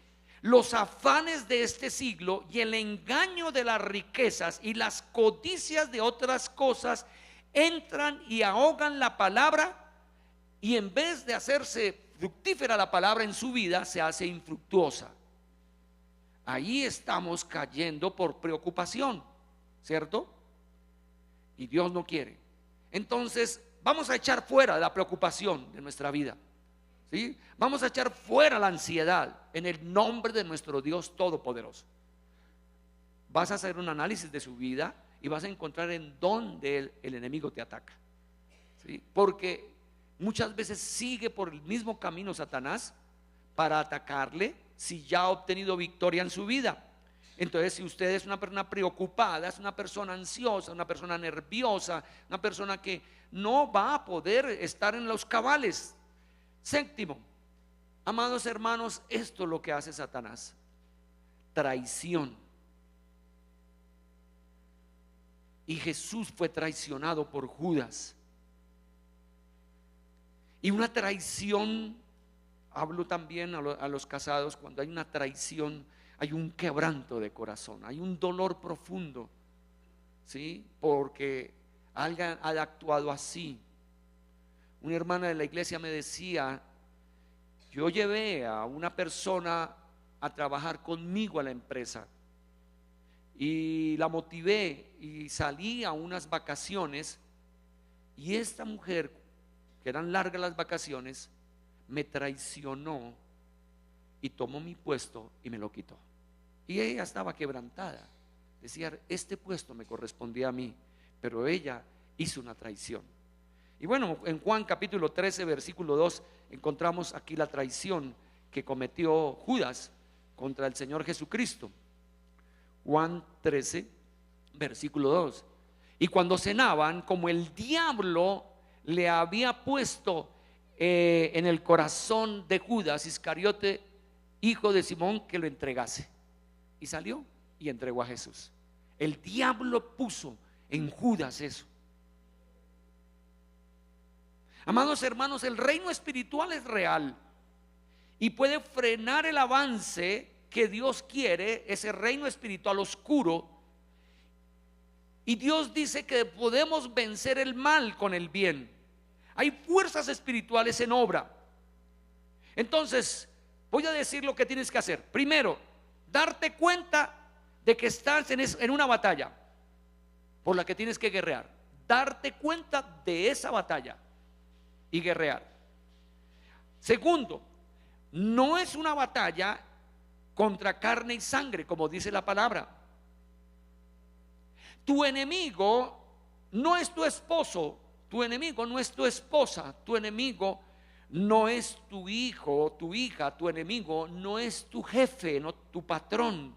los afanes de este siglo y el engaño de las riquezas y las codicias de otras cosas entran y ahogan la palabra, y en vez de hacerse fructífera la palabra en su vida, se hace infructuosa. Ahí estamos cayendo por preocupación, ¿cierto? Y Dios no quiere. Entonces vamos a echar fuera la preocupación de nuestra vida, ¿sí? Vamos a echar fuera la ansiedad en el nombre de nuestro Dios Todopoderoso. Vas a hacer un análisis de su vida y vas a encontrar en dónde el enemigo te ataca, ¿sí? Porque muchas veces sigue por el mismo camino Satanás para atacarle si ya ha obtenido victoria en su vida. Entonces, si usted es una persona preocupada, es una persona ansiosa, una persona nerviosa, una persona que no va a poder estar en los cabales. Séptimo, amados hermanos, esto es lo que hace Satanás: traición. Y Jesús fue traicionado por Judas. Y una traición, hablo también a los casados, cuando hay una traición hay un quebranto de corazón, hay un dolor profundo, ¿sí? Porque alguien ha actuado así. Una hermana de la iglesia me decía: yo llevé a una persona a trabajar conmigo a la empresa y la motivé y salí a unas vacaciones, y esta mujer, que eran largas las vacaciones, me traicionó y tomó mi puesto y me lo quitó. Y ella estaba quebrantada, decía, este puesto me correspondía a mí, pero ella hizo una traición. Y bueno, en Juan capítulo 13 versículo 2 encontramos aquí la traición que cometió Judas contra el Señor Jesucristo. Juan 13 versículo 2. Y cuando cenaban, como el diablo le había puesto en el corazón de Judas Iscariote, hijo de Simón, que lo entregase. Y salió y entregó a Jesús. El diablo puso en Judas eso. Amados hermanos, el reino espiritual es real y puede frenar el avance que Dios quiere, ese reino espiritual oscuro. Y Dios dice que podemos vencer el mal con el bien. Hay fuerzas espirituales en obra. Entonces, voy a decir lo que tienes que hacer. Primero, darte cuenta de que estás en una batalla por la que tienes que guerrear. Darte cuenta de esa batalla y guerrear. Segundo, no es una batalla contra carne y sangre, como dice la palabra. Tu enemigo no es tu esposo, tu enemigo no es tu esposa, tu enemigo no es tu hijo, tu hija, tu enemigo no es tu jefe, no tu patrón.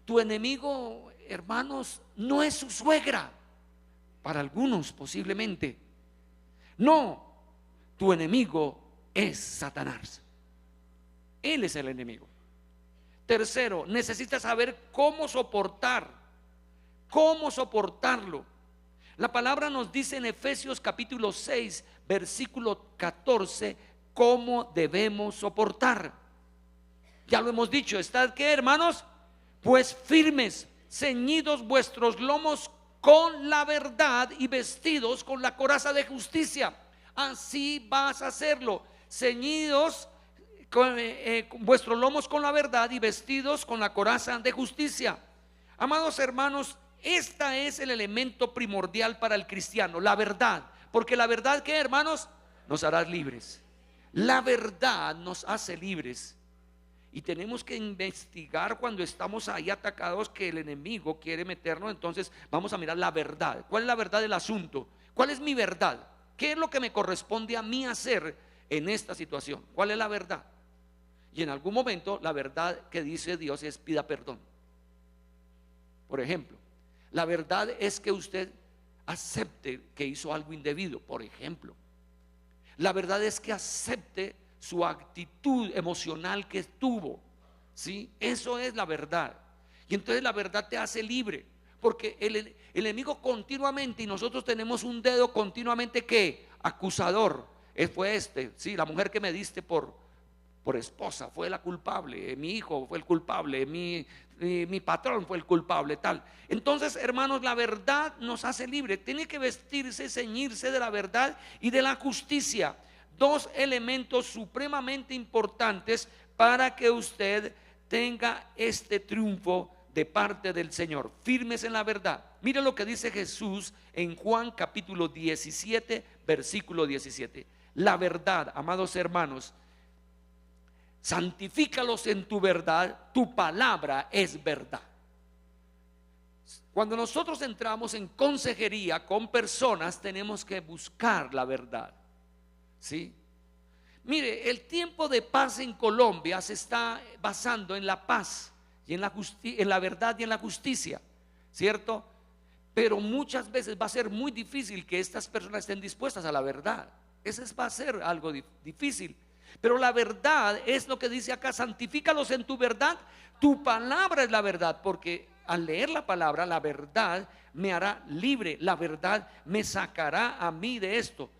Tu enemigo, hermanos, no es su suegra, para algunos posiblemente. No, tu enemigo es Satanás. Él es el enemigo. Tercero, necesitas saber cómo soportarlo. La palabra nos dice en Efesios capítulo 6 versículo 14 cómo debemos soportar. Ya lo hemos dicho, ¿estad qué, hermanos? Pues firmes, ceñidos vuestros lomos con la verdad y vestidos con la coraza de justicia. Así vas a hacerlo, ceñidos con vuestros lomos con la verdad y vestidos con la coraza de justicia. Amados hermanos, este es el elemento primordial para el cristiano, la verdad. Porque la verdad, ¿qué, hermanos? Nos hará libres. La verdad nos hace libres. Y tenemos que investigar cuando estamos ahí atacados, que el enemigo quiere meternos. Entonces vamos a mirar la verdad. ¿Cuál es la verdad del asunto? ¿Cuál es mi verdad? ¿Qué es lo que me corresponde a mí hacer en esta situación? ¿Cuál es la verdad? Y en algún momento la verdad que dice Dios es pida perdón. Por ejemplo, la verdad es que usted acepte que hizo algo indebido. Por ejemplo, la verdad es que acepte su actitud emocional que tuvo, ¿sí? Eso es la verdad. Y entonces la verdad te hace libre, porque el enemigo continuamente, y nosotros tenemos un dedo continuamente que acusador. Fue sí, la mujer que me diste por esposa fue la culpable, mi hijo fue el culpable, mi patrón fue el culpable, tal. Entonces, hermanos, la verdad nos hace libre. Tiene que vestirse, ceñirse de la verdad y de la justicia. Dos elementos supremamente importantes para que usted tenga este triunfo de parte del Señor. Firmes en la verdad. Mire lo que dice Jesús en Juan capítulo 17 versículo 17. La verdad, amados hermanos, santifícalos en tu verdad, tu palabra es verdad. Cuando nosotros entramos en consejería con personas, tenemos que buscar la verdad, ¿sí? Mire, el tiempo de paz en Colombia se está basando en la paz y en la verdad y en la justicia, ¿cierto? Pero muchas veces va a ser muy difícil que estas personas estén dispuestas a la verdad. Eso va a ser algo difícil. Pero la verdad es lo que dice acá: santifícalos en tu verdad, tu palabra es la verdad. Porque al leer la palabra, la verdad me hará libre, la verdad me sacará a mí de esto.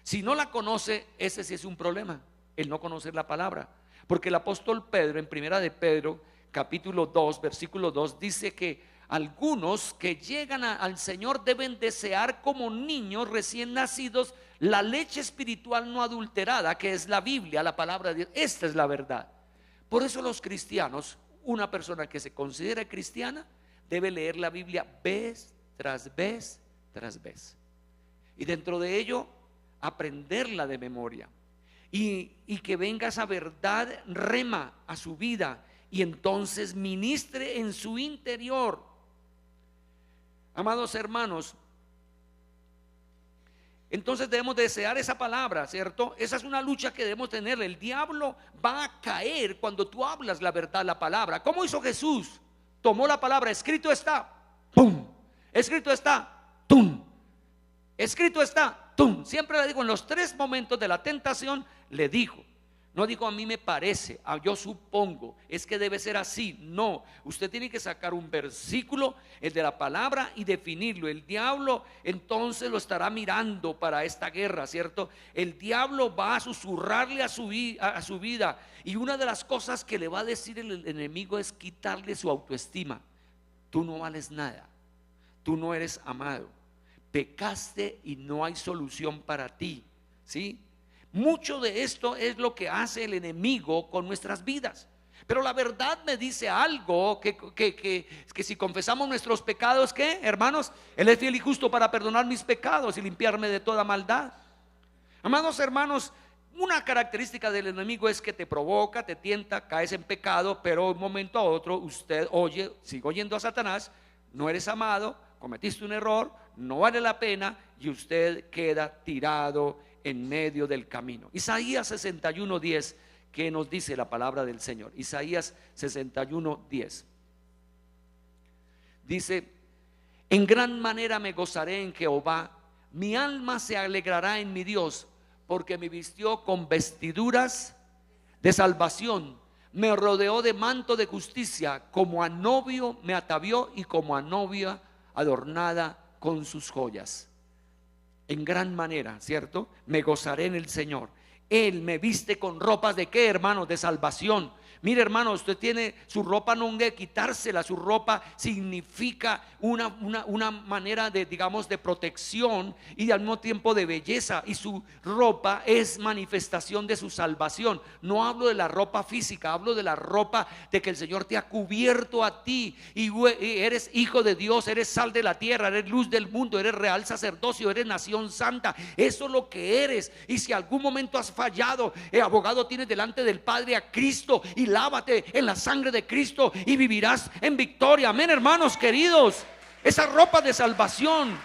Si no la conoce, ese sí es un problema, el no conocer la palabra. Porque el apóstol Pedro, en primera de Pedro capítulo 2 versículo 2, dice que algunos que llegan al Señor deben desear como niños recién nacidos la leche espiritual no adulterada, que es la Biblia, la palabra de Dios. Esta es la verdad. Por eso los cristianos, una persona que se considera cristiana debe leer la Biblia vez tras vez tras vez, y dentro de ello aprenderla de memoria, y que venga esa verdad rema a su vida y entonces ministre en su interior. Amados hermanos, entonces debemos desear esa palabra, ¿cierto? Esa es una lucha que debemos tener. El diablo va a caer cuando tú hablas la verdad, la palabra. ¿Cómo hizo Jesús? Tomó la palabra, escrito está, ¡pum! Escrito está, ¡tum! Escrito está, ¡tum! Siempre le digo, en los 3 momentos de la tentación, le dijo. No dijo a mí me parece, yo supongo, es que debe ser así. No, usted tiene que sacar un versículo, el de la palabra, y definirlo. El diablo entonces lo estará mirando para esta guerra, ¿cierto? El diablo va a susurrarle a su vida, y una de las cosas que le va a decir el enemigo es quitarle su autoestima. Tú no vales nada, tú no eres amado, pecaste y no hay solución para ti, ¿sí? Mucho de esto es lo que hace el enemigo con nuestras vidas. Pero la verdad me dice algo, que si confesamos nuestros pecados, ¿qué, hermanos? Él es fiel y justo para perdonar mis pecados y limpiarme de toda maldad. Amados hermanos, una característica del enemigo es que te provoca, te tienta, caes en pecado, pero de un momento a otro usted sigue oyendo a Satanás, no eres amado, cometiste un error, no vale la pena, y usted queda tirado en medio del camino. Isaías 61:10, que nos dice la palabra del Señor. Isaías 61:10 dice: en gran manera me gozaré en Jehová, mi alma se alegrará en mi Dios, porque me vistió con vestiduras de salvación, me rodeó de manto de justicia, como a novio me atavió y como a novia adornada con sus joyas. En gran manera, ¿cierto? Me gozaré en el Señor. Él me viste con ropas de ¿qué, hermanos? De salvación. Mire, hermano, usted tiene su ropa, no debe quitársela. Su ropa significa una manera de, digamos, de protección y al mismo tiempo de belleza. Y su ropa es manifestación de su salvación. No hablo de la ropa física, hablo de la ropa de que el Señor te ha cubierto a ti. Y eres hijo de Dios, eres sal de la tierra, eres luz del mundo, eres real sacerdocio, eres nación santa. Eso es lo que eres. Y si algún momento has fallado, el abogado tienes delante del Padre a Cristo, y lávate en la sangre de Cristo y vivirás en victoria. Amén, hermanos queridos. Esa ropa de salvación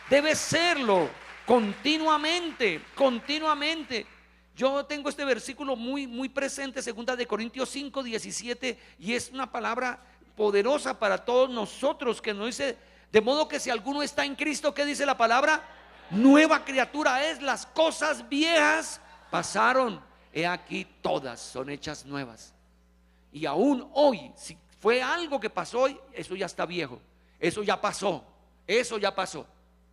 debe serlo continuamente, continuamente. Yo tengo este versículo muy presente, 2 de Corintios 5:17, y es una palabra poderosa para todos nosotros, que nos dice: de modo que si alguno está en Cristo, ¿qué dice la palabra? Nueva criatura es, las cosas viejas pasaron, he aquí todas son hechas nuevas. Y aún hoy, si fue algo que pasó hoy, eso ya está viejo, eso ya pasó,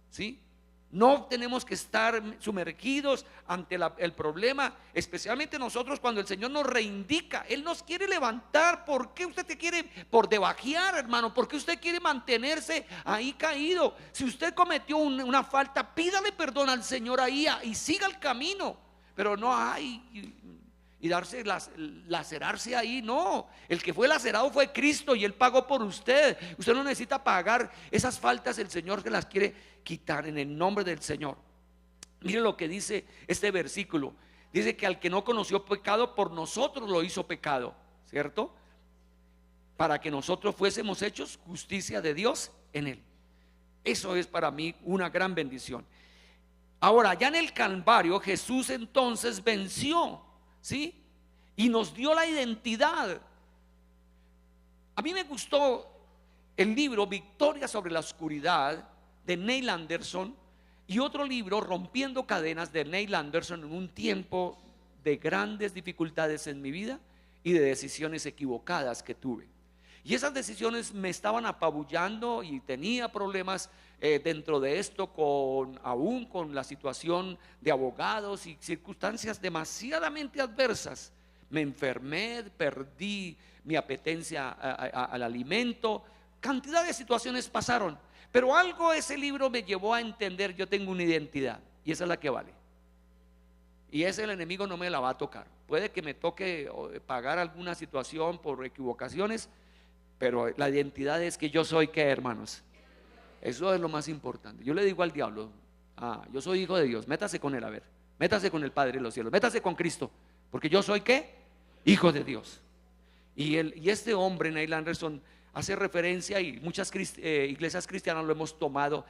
¿sí? No tenemos que estar sumergidos ante el problema, especialmente nosotros cuando el Señor nos reindica. Él nos quiere levantar. ¿Por qué usted te quiere por debajear, hermano? ¿Por qué usted quiere mantenerse ahí caído? Si usted cometió una falta, pídale perdón al Señor ahí y siga el camino. Pero no hay y lacerarse ahí. No, el que fue lacerado fue Cristo y Él pagó por usted. Usted no necesita pagar esas faltas, el Señor que las quiere quitar en el nombre del Señor. Mire lo que dice este versículo. Dice que al que no conoció pecado, por nosotros lo hizo pecado, ¿cierto? Para que nosotros fuésemos hechos justicia de Dios en Él. Eso es para mí una gran bendición. Ahora, ya en el Calvario, Jesús entonces venció, ¿sí? Y nos dio la identidad. A mí me gustó el libro Victoria sobre la oscuridad de Neil Anderson, y otro libro, Rompiendo cadenas, de Neil Anderson, en un tiempo de grandes dificultades en mi vida y de decisiones equivocadas que tuve. Y esas decisiones me estaban apabullando y tenía problemas dentro de esto, aún con la situación de abogados y circunstancias demasiadamente adversas. Me enfermé, perdí mi apetencia al alimento, cantidad de situaciones pasaron. Pero algo ese libro me llevó a entender: yo tengo una identidad y esa es la que vale. y ese el enemigo no me la va a tocar. Puede que me toque pagar alguna situación por equivocaciones, pero la identidad es que yo soy, ¿qué, hermanos? Eso es lo más importante. Yo le digo al diablo: yo soy hijo de Dios, métase con él, a ver, métase con el Padre de los cielos, métase con Cristo, porque yo soy, ¿qué? Hijo de Dios. Y este hombre, Neil Anderson, hace referencia, y muchas iglesias cristianas lo hemos tomado,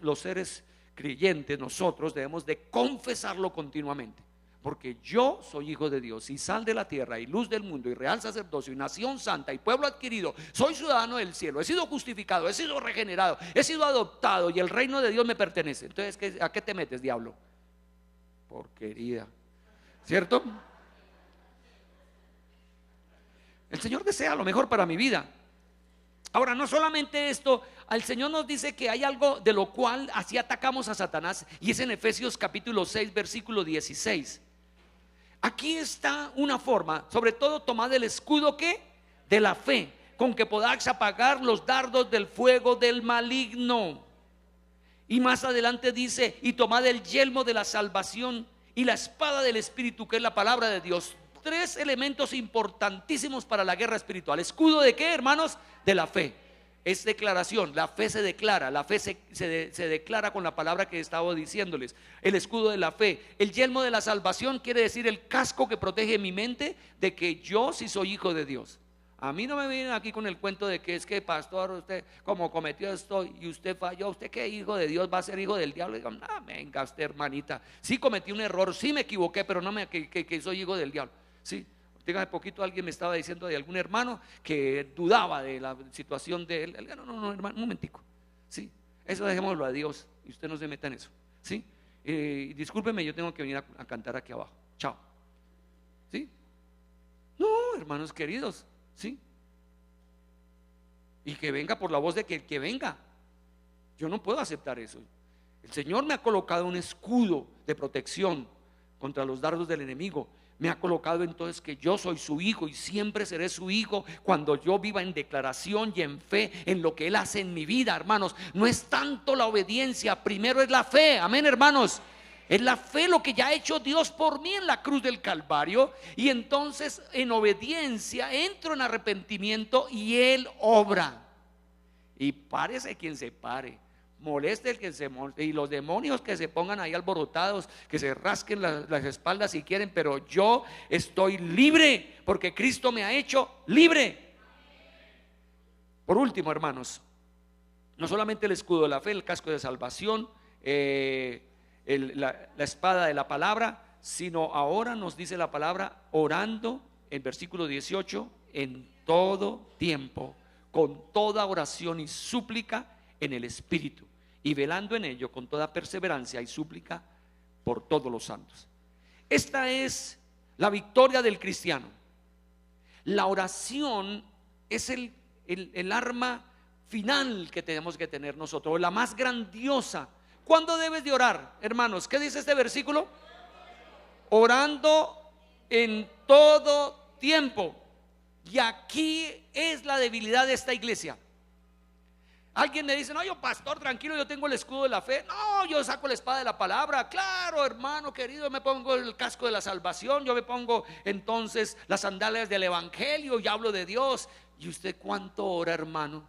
los seres creyentes, nosotros debemos de confesarlo continuamente, porque yo soy hijo de Dios y sal de la tierra y luz del mundo y real sacerdocio y nación santa y pueblo adquirido, soy ciudadano del cielo, he sido justificado, he sido regenerado, he sido adoptado y el reino de Dios me pertenece. Entonces, ¿a qué te metes, diablo? Porquería, ¿cierto? El Señor desea lo mejor para mi vida. Ahora, no solamente esto, el Señor nos dice que hay algo de lo cual así atacamos a Satanás, y es en Efesios capítulo 6 versículo 16. Aquí está una forma, sobre todo tomad el escudo, ¿qué? De la fe, con que podáis apagar los dardos del fuego del maligno. Y más adelante dice: y tomad el yelmo de la salvación y la espada del Espíritu, que es la palabra de Dios. Tres elementos importantísimos para la guerra espiritual. ¿Escudo de qué, hermanos? De la fe. Es declaración, la fe se declara, la fe se declara con la palabra que estaba diciéndoles. El escudo de la fe. El yelmo de la salvación quiere decir el casco que protege mi mente de que yo sí soy hijo de Dios. A mí no me vienen aquí con el cuento de que es que, pastor, usted como cometió esto y usted falló, usted que hijo de Dios va a ser hijo del diablo. Y digo: no, venga usted, hermanita, sí cometí un error, sí me equivoqué, pero no que soy hijo del diablo. Sí, hace poquito alguien me estaba diciendo de algún hermano que dudaba de la situación de él. No, hermano, un momentico. Sí, eso dejémoslo a Dios y usted no se meta en eso. Sí, discúlpeme, yo tengo que venir a cantar aquí abajo. Chao. Sí, no, hermanos queridos. Sí, y que venga por la voz de que venga. Yo no puedo aceptar eso. El Señor me ha colocado un escudo de protección contra los dardos del enemigo. Me ha colocado entonces que yo soy su hijo y siempre seré su hijo cuando yo viva en declaración y en fe en lo que Él hace en mi vida, hermanos. No es tanto la obediencia, primero es la fe. Amén, hermanos. Es la fe lo que ya ha hecho Dios por mí en la cruz del Calvario, y entonces en obediencia entro en arrepentimiento y Él obra. Y párese quien se pare, moleste el que se moleste, y los demonios que se pongan ahí alborotados, que se rasquen las espaldas si quieren, pero yo estoy libre porque Cristo me ha hecho libre. Por último, hermanos, no solamente el escudo de la fe, el casco de salvación, la espada de la palabra, sino ahora nos dice la palabra orando en versículo 18: en todo tiempo, con toda oración y súplica en el Espíritu, y velando en ello con toda perseverancia y súplica por todos los santos. Esta es la victoria del cristiano. La oración es el arma final que tenemos que tener nosotros, la más grandiosa. ¿Cuándo debes de orar, hermanos? ¿Qué dice este versículo? Orando en todo tiempo. Y aquí es la debilidad de esta iglesia. Alguien me dice: no, yo pastor, tranquilo, yo tengo el escudo de la fe. No, yo saco la espada de la palabra. Claro, hermano querido, me pongo el casco de la salvación, yo me pongo entonces las sandalias del evangelio y hablo de Dios. ¿Y usted cuánto ora, hermano?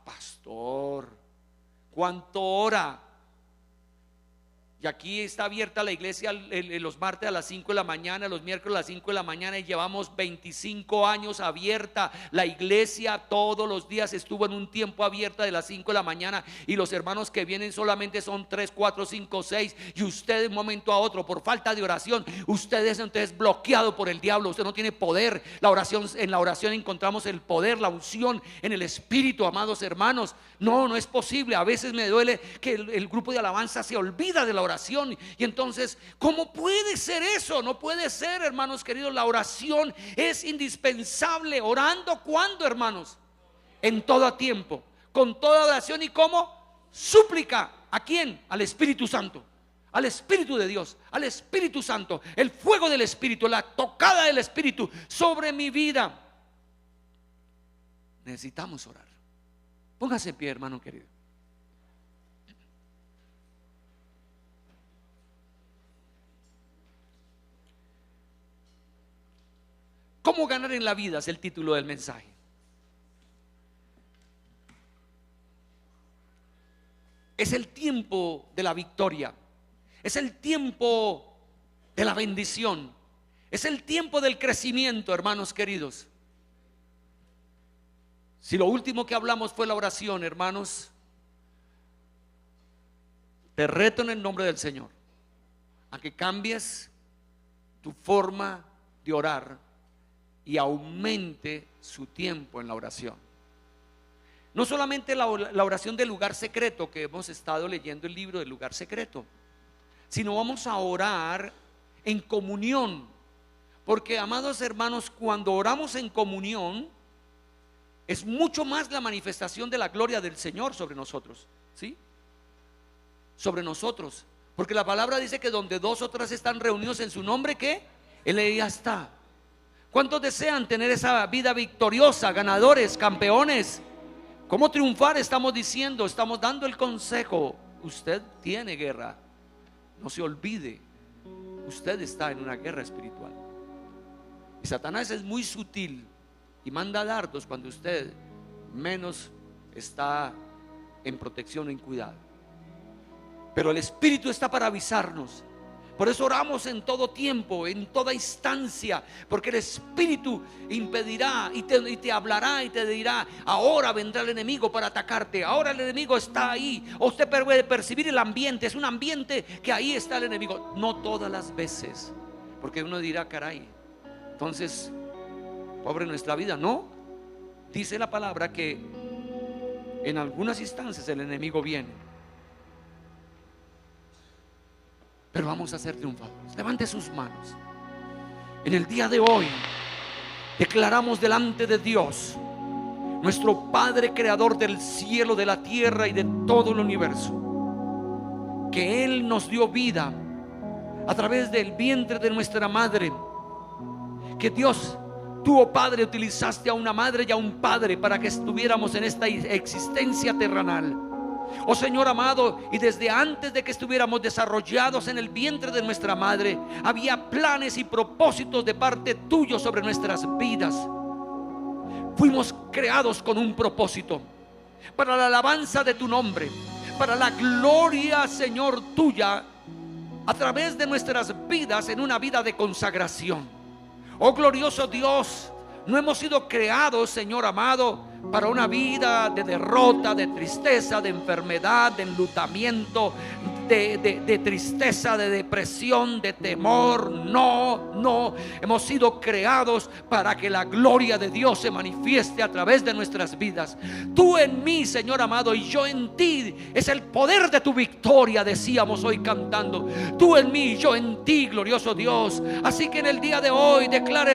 Pastor, ¿cuánto ora? Y aquí está abierta la iglesia los martes a las 5 de la mañana, los miércoles a las 5 de la mañana, y llevamos 25 años abierta. La iglesia todos los días estuvo en un tiempo abierta de las 5 de la mañana, y los hermanos que vienen solamente son 3, 4, 5, 6. Y usted de un momento a otro, por falta de oración, usted es entonces bloqueado por el diablo. Usted no tiene poder. En la oración encontramos el poder, la unción en el Espíritu, amados hermanos. No es posible. A veces me duele que el grupo de alabanza se olvida de la oración. Y entonces, ¿cómo puede ser eso? No puede ser, hermanos queridos. La oración es indispensable. Orando, ¿cuándo, hermanos? En todo tiempo, con toda oración y como súplica. ¿A quién? Al Espíritu Santo, al Espíritu de Dios, al Espíritu Santo. El fuego del Espíritu, la tocada del Espíritu sobre mi vida. Necesitamos orar. Póngase en pie, hermano querido. ¿Cómo ganar en la vida? Es el título del mensaje. Es el tiempo de la victoria. Es el tiempo de la bendición. Es el tiempo del crecimiento, hermanos queridos. Si lo último que hablamos fue la oración, hermanos, te reto en el nombre del Señor a que cambies tu forma de orar y aumente su tiempo en la oración. No solamente la oración del lugar secreto, que hemos estado leyendo el libro del lugar secreto, sino vamos a orar en comunión. Porque, amados hermanos, cuando oramos en comunión, es mucho más la manifestación de la gloria del Señor sobre nosotros, ¿sí? Sobre nosotros. Porque la palabra dice que donde dos o tres están reunidos en su nombre, ¿qué? Él ya está. ¿Cuántos desean tener esa vida victoriosa, ganadores, campeones? ¿Cómo triunfar? Estamos diciendo, estamos dando el consejo. Usted tiene guerra. No se olvide, usted está en una guerra espiritual. Y Satanás es muy sutil y manda dardos cuando usted menos está en protección o en cuidado. Pero el Espíritu está para avisarnos. Por eso oramos en todo tiempo, en toda instancia, porque el Espíritu impedirá y te hablará y te dirá: ahora vendrá el enemigo para atacarte, ahora el enemigo está ahí. O usted puede percibir el ambiente, es un ambiente que ahí está el enemigo. No todas las veces, porque uno dirá: caray, entonces pobre nuestra vida. No, dice la palabra que en algunas instancias el enemigo viene, pero vamos a ser triunfadores. Levante sus manos. En el día de hoy declaramos delante de Dios, nuestro Padre creador del cielo, de la tierra y de todo el universo, que Él nos dio vida a través del vientre de nuestra madre. Que Dios, tú, oh Padre, utilizaste a una madre y a un padre para que estuviéramos en esta existencia terrenal. Oh Señor amado, y desde antes de que estuviéramos desarrollados en el vientre de nuestra madre, había planes y propósitos de parte tuyo sobre nuestras vidas. Fuimos creados con un propósito, para la alabanza de tu nombre, para la gloria, Señor, tuya, a través de nuestras vidas, en una vida de consagración. Oh glorioso Dios, no hemos sido creados, Señor amado, para una vida de derrota, de tristeza, de enfermedad, de enlutamiento, de tristeza, de depresión, de temor. No, no, hemos sido creados para que la gloria de Dios se manifieste a través de nuestras vidas. Tú en mí, Señor amado, y yo en ti, es el poder de tu victoria, decíamos hoy cantando. Tú en mí, yo en ti, glorioso Dios. Así que en el día de hoy declare